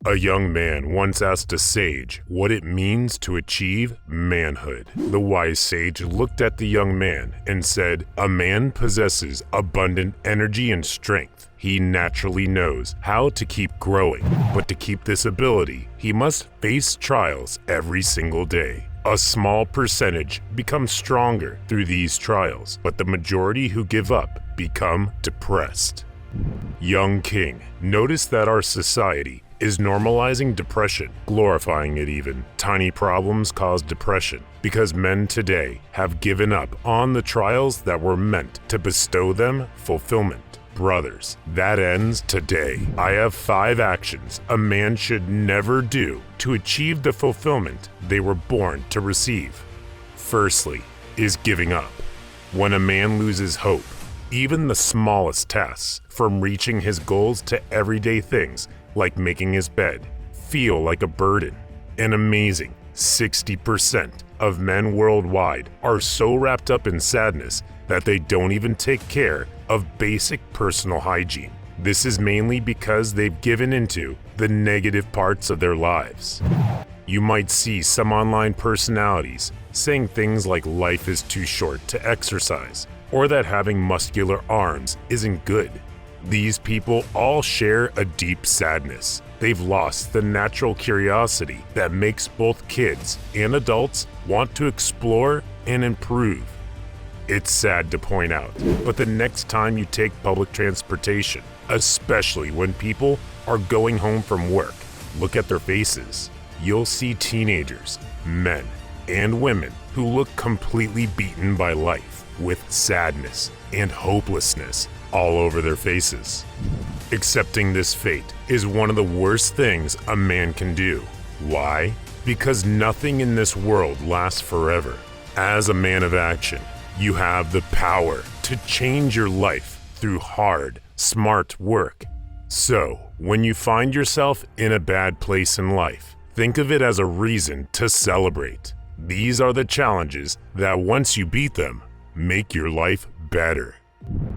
A young man once asked a sage what it means to achieve manhood. The wise sage looked at the young man and said, "A man possesses abundant energy and strength. He naturally knows how to keep growing, but to keep this ability, he must face trials every single day. A small percentage become stronger through these trials, but the majority who give up become depressed." Young king, notice that our society is normalizing depression, glorifying it even. Tiny problems cause depression because men today have given up on the trials that were meant to bestow them fulfillment. Brothers, that ends today. I have 5 actions a man should never do to achieve the fulfillment they were born to receive. Firstly, is giving up. When a man loses hope, even the smallest tasks, from reaching his goals to everyday things like making his bed, feel like a burden. An amazing 60% of men worldwide are so wrapped up in sadness that they don't even take care of basic personal hygiene. This is mainly because they've given into the negative parts of their lives. You might see some online personalities saying things like life is too short to exercise, or that having muscular arms isn't good. These people all share a deep sadness. They've lost the natural curiosity that makes both kids and adults want to explore and improve. It's sad to point out, but the next time you take public transportation, especially when people are going home from work, look at their faces. You'll see teenagers, men, and women who look completely beaten by life, with sadness and hopelessness all over their faces. Accepting this fate is one of the worst things a man can do. Why? Because nothing in this world lasts forever. As a man of action, you have the power to change your life through hard, smart work. So, when you find yourself in a bad place in life, think of it as a reason to celebrate. These are the challenges that once you beat them, make your life better.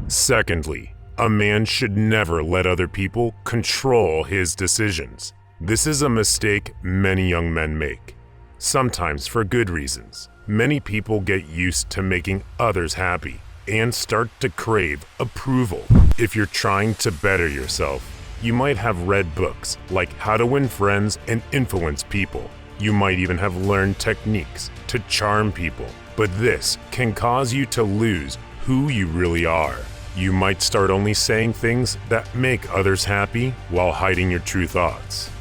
Secondly, a man should never let other people control his decisions. This is a mistake many young men make, sometimes for good reasons. Many people get used to making others happy and start to crave approval. If you're trying to better yourself, you might have read books like How to Win Friends and Influence People. You might even have learned techniques to charm people, but this can cause you to lose who you really are. You might start only saying things that make others happy while hiding your true thoughts.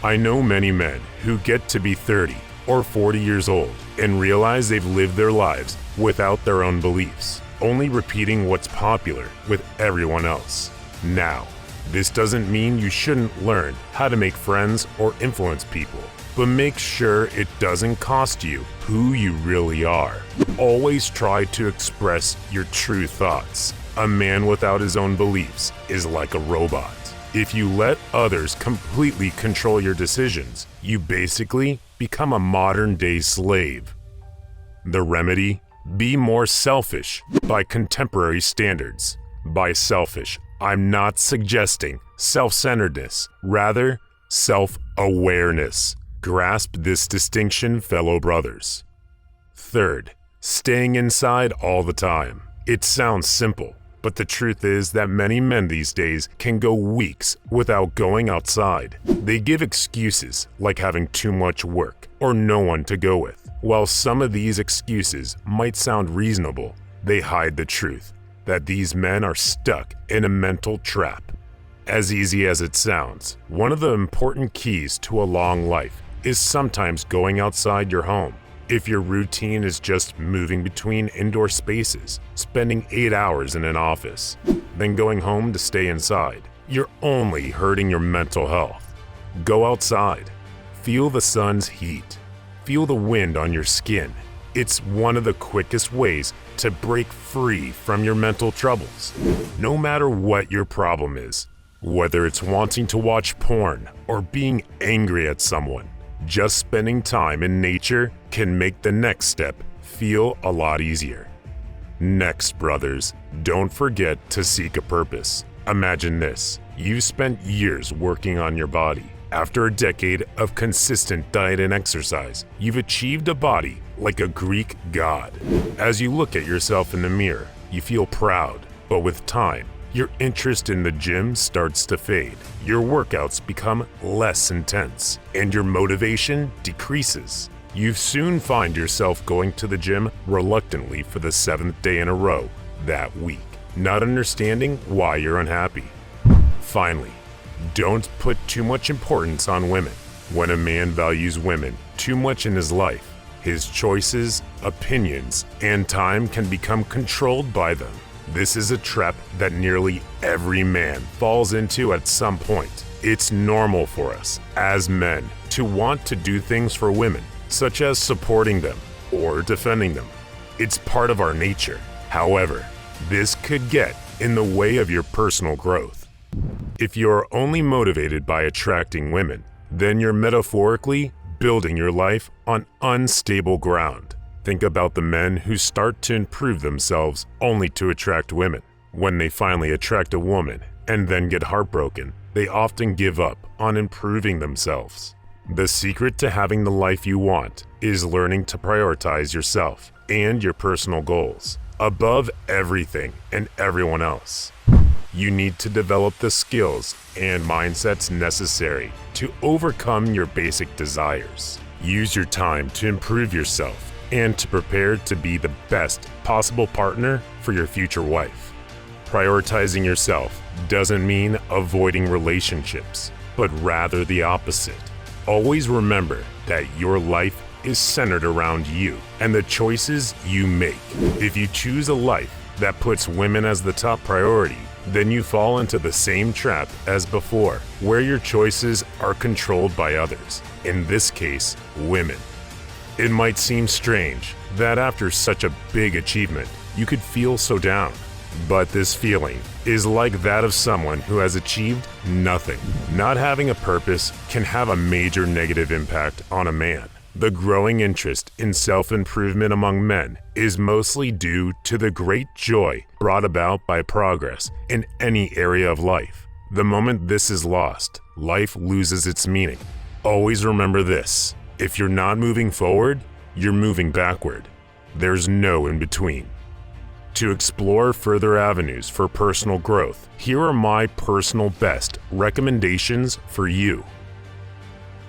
I know many men who get to be 30 or 40 years old and realize they've lived their lives without their own beliefs, only repeating what's popular with everyone else. Now, this doesn't mean you shouldn't learn how to make friends or influence people, but make sure it doesn't cost you who you really are. Always try to express your true thoughts. A man without his own beliefs is like a robot. If you let others completely control your decisions, you basically become a modern-day slave. The remedy? Be more selfish by contemporary standards. By selfish, I'm not suggesting self-centeredness, rather self-awareness. Grasp this distinction, fellow brothers. Third, staying inside all the time. It sounds simple, but the truth is that many men these days can go weeks without going outside. They give excuses like having too much work or no one to go with. While some of these excuses might sound reasonable, they hide the truth that these men are stuck in a mental trap. As easy as it sounds, one of the important keys to a long life is sometimes going outside your home. If your routine is just moving between indoor spaces, spending 8 hours in an office, then going home to stay inside, you're only hurting your mental health. Go outside. Feel the sun's heat. Feel the wind on your skin. It's one of the quickest ways to break free from your mental troubles. No matter what your problem is, whether it's wanting to watch porn or being angry at someone, just spending time in nature can make the next step feel a lot easier. Next, brothers, don't forget to seek a purpose. Imagine this. You've spent years working on your body, After a decade of consistent diet and exercise, you've achieved a body like a Greek god. As you look at yourself in the mirror, you feel proud, but with time, your interest in the gym starts to fade. Your workouts become less intense, and your motivation decreases. You soon find yourself going to the gym reluctantly for the 7th day in a row that week, not understanding why you're unhappy. Finally, don't put too much importance on women. When a man values women too much in his life, his choices, opinions, and time can become controlled by them. This is a trap that nearly every man falls into at some point. It's normal for us, as men, to want to do things for women, such as supporting them or defending them. It's part of our nature. However, this could get in the way of your personal growth. If you're only motivated by attracting women, then you're metaphorically building your life on unstable ground. Think about the men who start to improve themselves only to attract women. When they finally attract a woman and then get heartbroken, they often give up on improving themselves. The secret to having the life you want is learning to prioritize yourself and your personal goals above everything and everyone else. You need to develop the skills and mindsets necessary to overcome your basic desires. Use your time to improve yourself and to prepare to be the best possible partner for your future wife. Prioritizing yourself doesn't mean avoiding relationships, but rather the opposite. Always remember that your life is centered around you and the choices you make. If you choose a life that puts women as the top priority, then you fall into the same trap as before, where your choices are controlled by others, in this case, women. It might seem strange that after such a big achievement, you could feel so down. But this feeling is like that of someone who has achieved nothing. Not having a purpose can have a major negative impact on a man. The growing interest in self-improvement among men is mostly due to the great joy brought about by progress in any area of life. The moment this is lost, life loses its meaning. Always remember this: if you're not moving forward, you're moving backward. There's no in between. To explore further avenues for personal growth, here are my personal best recommendations for you.